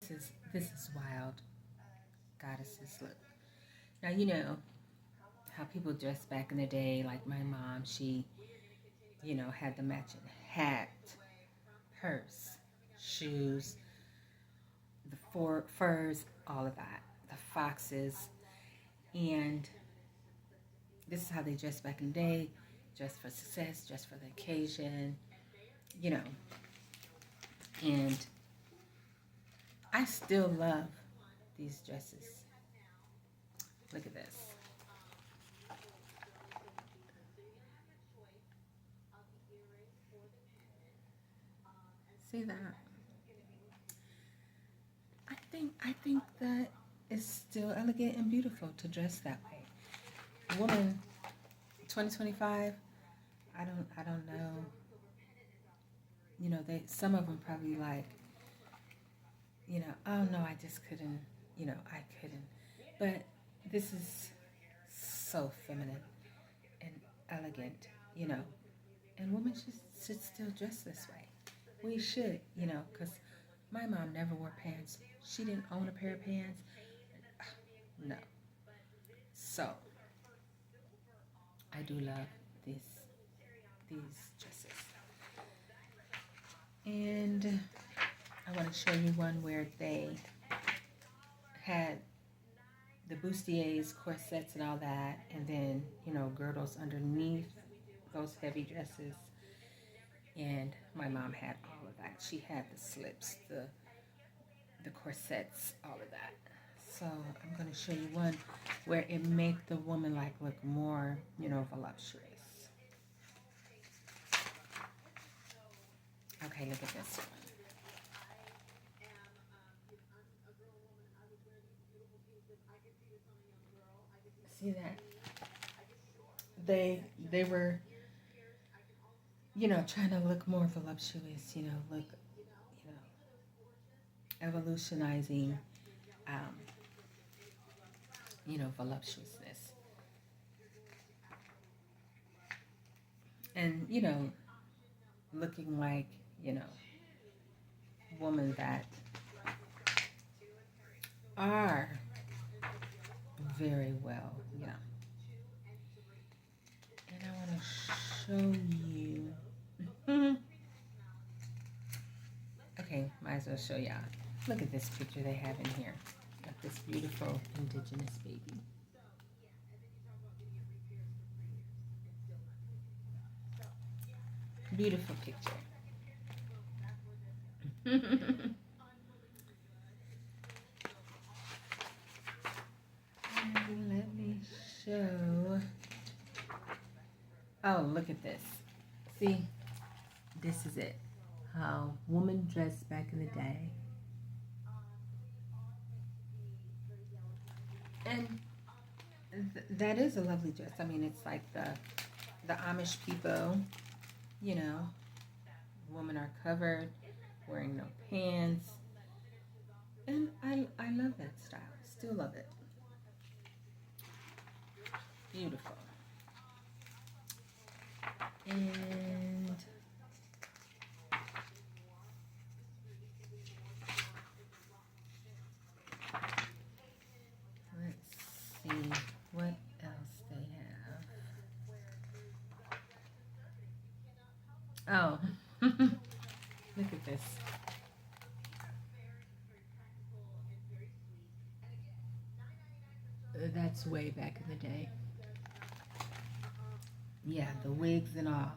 this is wild. Goddesses, look. Now you know how people dressed back in the day, like my mom, she, had the matching hat, purse, shoes, the furs, all of that, the foxes, and this is how they dressed back in the day, dressed for success, dressed for the occasion, you know. And I still love these dresses. Look at this. See that? I think that it's still elegant and beautiful to dress that way. Woman, 2025. I don't know. They some of them probably like, oh no, I just couldn't. I couldn't. But this is so feminine and elegant. And women should still dress this way. We should, because my mom never wore pants. She didn't own a pair of pants. No. So I do love these dresses. And I want to show you one where they had the bustiers, corsets, and all that, and then girdles underneath those heavy dresses. And my mom had all of that. She had the slips, the corsets, all of that. So I'm going to show you one where it made the woman like look more, voluptuous. Okay, look at this one. See that? They were, trying to look more voluptuous, look, evolutionizing, um, voluptuousness. And, looking like, women that are very well, And I want to show you. Okay, might as well show y'all. Look at this picture they have in here of this beautiful indigenous baby. Beautiful picture. And let me show. Oh, look at this. See, this is it. How women dressed back in the day. And that is a lovely dress. I mean, it's like the Amish people, you know, women are covered, wearing no pants. And I love that style. Still love it. Beautiful. And let's see what else they have. Oh, look at this. That's way back in the day. Yeah, the wigs and all.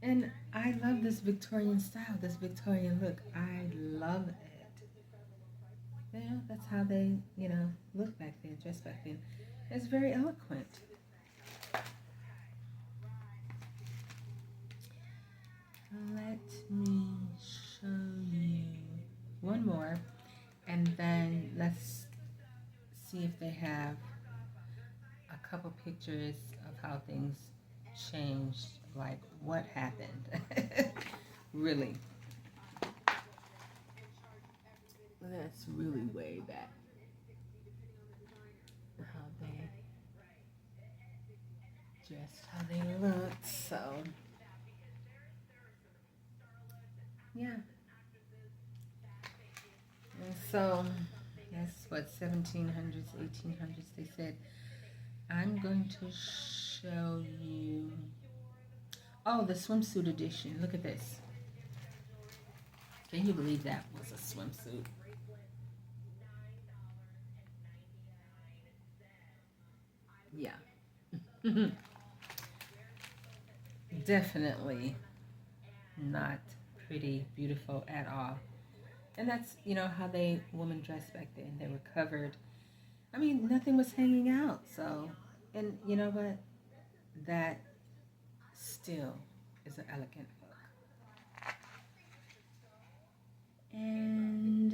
And I love this Victorian style, this Victorian look. I love it. That's how they, look back then, dress back then. It's very eloquent. Let me show you one more, and then let's see if they have a couple pictures of how things changed, like what happened. Really. That's really way back. How they dressed, how they looked. So, yeah. And So that's what 1700s, 1800s. They said I'm going to show you. Oh, the swimsuit edition. Look at this. Can you believe that was a swimsuit? Yeah. Definitely not pretty, beautiful at all. And that's, how they women dressed back then. They were covered. I mean, nothing was hanging out. So, and you know what? That still is an elegant look. And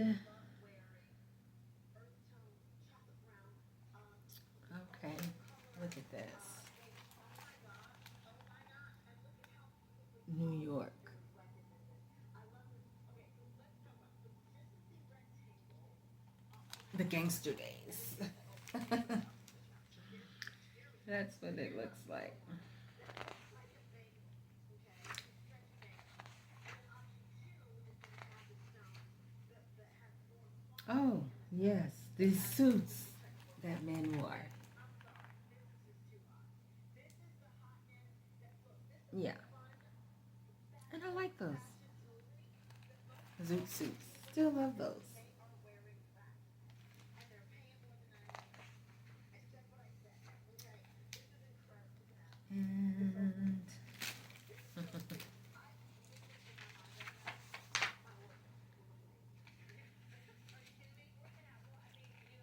okay, look at this. New York. The gangster days. That's what it looks like. Oh, yes, these suits that men wore. Yeah, and I like those zoot suits. Still love those. And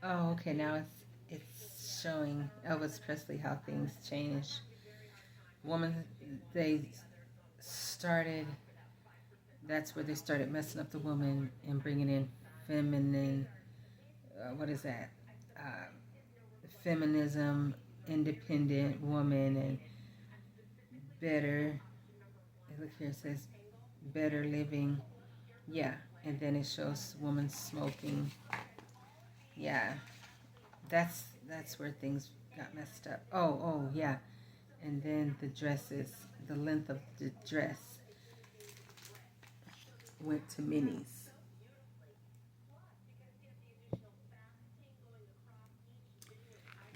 oh, okay. Now it's showing Elvis Presley how things changed. Woman, they started. That's where they started messing up the woman and bringing in feminine. What is that? Uh, Feminism, independent woman, and better. Look here, it says better living. Yeah, and then it shows woman smoking. Yeah, that's where things got messed up. Oh, yeah, and then the dresses, the length of the dress went to minis.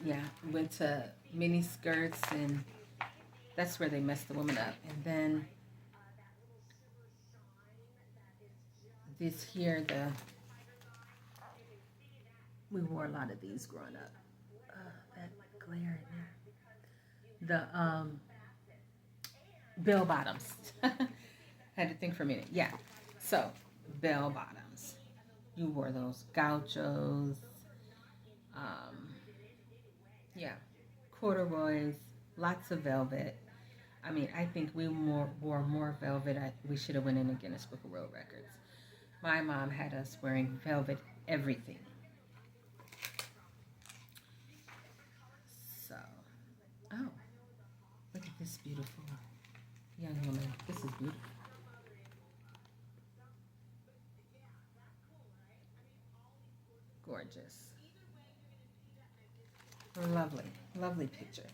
Yeah, went to mini skirts, and that's where they messed the woman up. And then this here, we wore a lot of these growing up. That glare in there. The bell bottoms. Had to think for a minute. Yeah. So, bell bottoms. You wore those gauchos. Um, yeah. Corduroys. Lots of velvet. I mean, I think we wore more velvet. We should have went in the Guinness Book of World Records. My mom had us wearing velvet everything. So, oh, look at this beautiful young woman. This is beautiful. Gorgeous. Lovely. Lovely picture.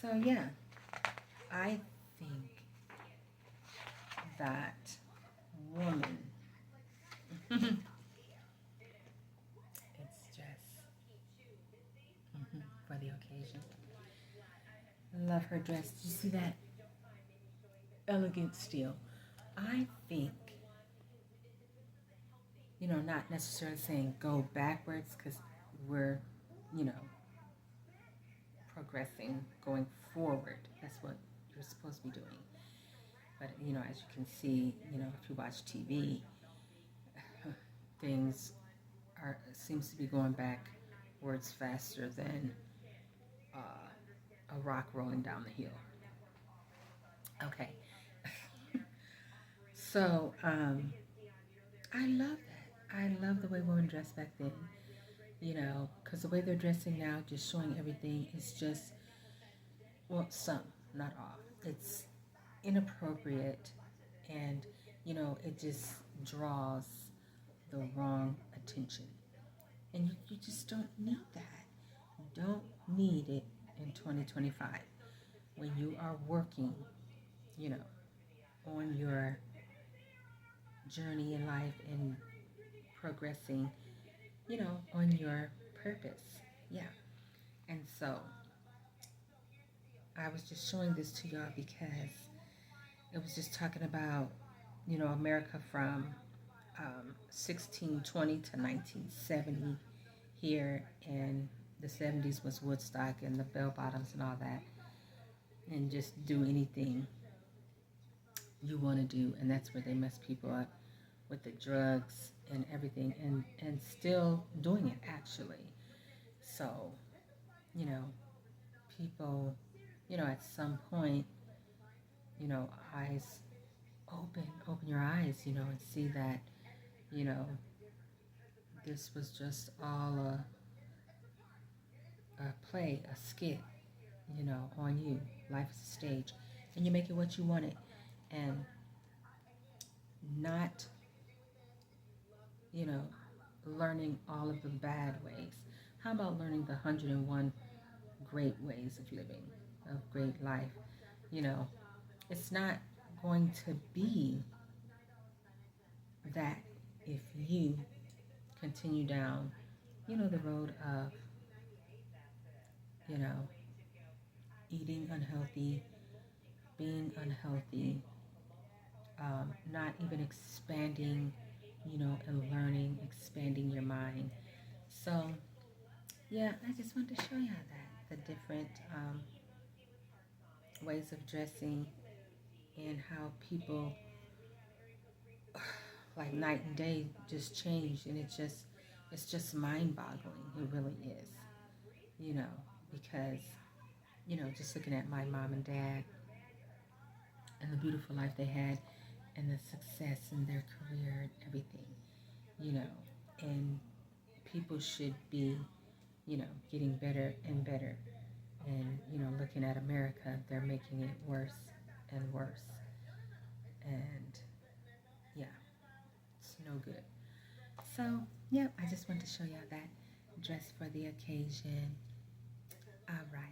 So, yeah, I think that woman, it's just for the occasion. Love her dress. Did you see that elegant steel? I think, not necessarily saying go backwards because we're, you know, progressing, going forward. That's what you're supposed to be doing. But, as you can see, if you watch TV, things seems to be going backwards faster than a rock rolling down the hill. Okay. So, I love that. I love the way women dress back then, because the way they're dressing now, just showing everything, is just, well, some, not all. It's inappropriate, and, it just draws the wrong attention. And you just don't need that. You don't need it in 2025 when you are working, you know, on your journey in life and progressing, on your purpose. Yeah. And so I was just showing this to y'all because it was just talking about, America from 1620 to 1970 here, and the 70s was Woodstock and the bell bottoms and all that, and just do anything you want to do, and that's where they mess people up with the drugs and everything, and still doing it actually. So, you know, people, at some point, eyes open your eyes, and see that, you know, this was just all a play, a skit, on you. Life is a stage, and you make it what you want it, and not, you know, learning all of the bad ways. How about learning the 101 great ways of living, of great life? You know, it's not going to be that if you continue down, the road of, you know, eating unhealthy, being unhealthy, not even expanding, and learning, expanding your mind. So, yeah, I just wanted to show y'all that the different ways of dressing and how people, like night and day, just change, and it's just mind-boggling. It really is, you know, because just looking at my mom and dad and the beautiful life they had and the success in their career and everything, you know, and people should be, getting better and better. And, looking at America, they're making it worse and worse. And yeah, it's no good. So, yeah, I just want to show y'all that dress for the occasion. All right.